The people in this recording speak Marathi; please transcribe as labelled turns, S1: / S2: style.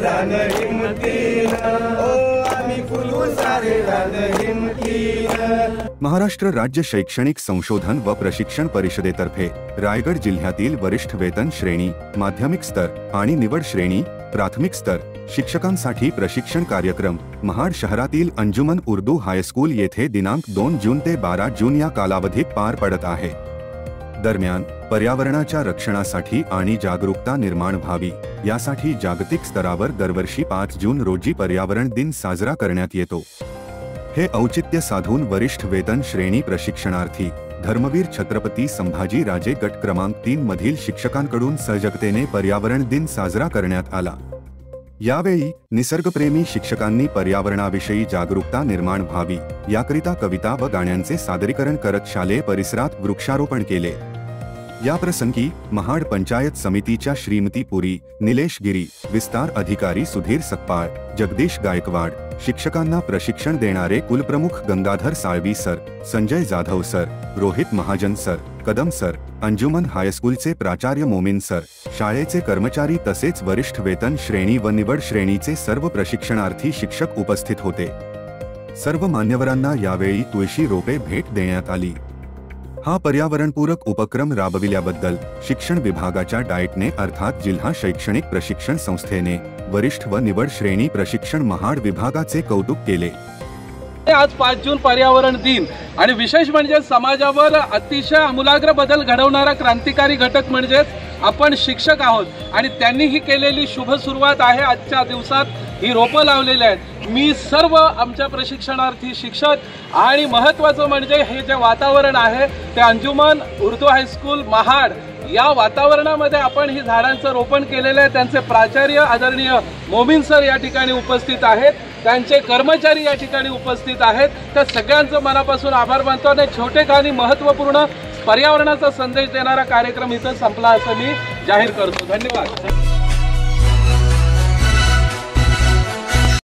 S1: रान हिमतीनं, ओ आम्ही फुलू सारे रान हिमतीनं।
S2: महाराष्ट्र राज्य शैक्षणिक संशोधन व प्रशिक्षण परिषदेतर्फे रायगड जिल्ह्यातील वरिष्ठ वेतन श्रेणी, माध्यमिक स्तर आणि निवड श्रेणी, प्राथमिक स्तर शिक्षकांसाठी प्रशिक्षण कार्यक्रम महाड शहरातील अंजुमन उर्दू हायस्कूल येथे दिनांक 2 जून ते 12 जून या कालावधीत पार पडत आहे। दरम्यान पर्यावरणाच्या रक्षणासाठी आणि जागरूकता निर्माण व्हावी यासाठी जागतिक स्तरावर दरवर्षी 5 जून रोजी पर्यावरण दिन साजरा करण्यात येतो। हे औचित्य साधून वरिष्ठ वेतन श्रेणी प्रशिक्षणार्थी धर्मवीर छत्रपती संभाजी राजे गट क्रमांक 3 मधील शिक्षकांकडून सजगतेने पर्यावरण दिन साजरा करण्यात आला। यावेळी निसर्गप्रेमी शिक्षकांनी पर्यावरणाविषयी जागरूकता निर्माण व्हावी याकरिता कविता व गाण्यांचे सादरीकरण करत शालेय परिसरात वृक्षारोपण केले। या प्रसंगी महाड पंचायत समितीच्या श्रीमती पुरी, निलेश गिरी, विस्तार अधिकारी सुधीर सकपाळ, जगदीश गायकवाड, शिक्षकांना प्रशिक्षण देणारे कुलप्रमुख Gangadhar Salvi sir, Sanjay Jadhav sir, Rohit Mahajan sir, Kadam sir, Anjuman हायस्कूलचे प्राचार्य मोमीन सर, शाळेचे कर्मचारी तसेच वरिष्ठ वेतन श्रेणी व निवड श्रेणीचे सर्व प्रशिक्षणार्थी शिक्षक उपस्थित होते। सर्व मान्यवरांना यावेळी तुळशी रोपे भेट देण्यात आली। हा पर्यावरणपूरक उपक्रम राबविल्याबद्दल शिक्षण विभागाच्या डाएटने अर्थात जिल्हा शैक्षणिक प्रशिक्षण संस्थेने वरिष्ठ व निवड श्रेणी प्रशिक्षण महाड विभागाचे कौतुक केले।
S3: आज 5 जून पर्यावरण दिन आणि विशेष म्हणजे समाजावर अतिशय आमूलाग्र बदल घडवणारा क्रांतिकारी घटक म्हणजे आपण शिक्षक आहोत आणि त्यांनी ही केलेली शुभ सुरुवात आहे। आजच्या दिवसात ही रोपं लावलेली आहेत। मी सर्व आमच्या प्रशिक्षणार्थी शिक्षक आणि महत्त्वाचं म्हणजे हे जे वातावरण आहे ते अंजुमन उर्दू हायस्कूल महाड या वातावरणामध्ये आपण ही झाडांचं रोपण केलेलं आहे। त्यांचे प्राचार्य आदरणीय मोमीन सर या ठिकाणी उपस्थित आहेत, त्यांचे कर्मचारी या ठिकाणी उपस्थित आहेत। त्या सगळ्यांचं मनापासून आभार मानतो आणि छोटे आणि महत्त्वपूर्ण पर्यावरणाचा संदेश देणारा कार्यक्रम इथं संपला असं मी जाहीर करतो। धन्यवाद।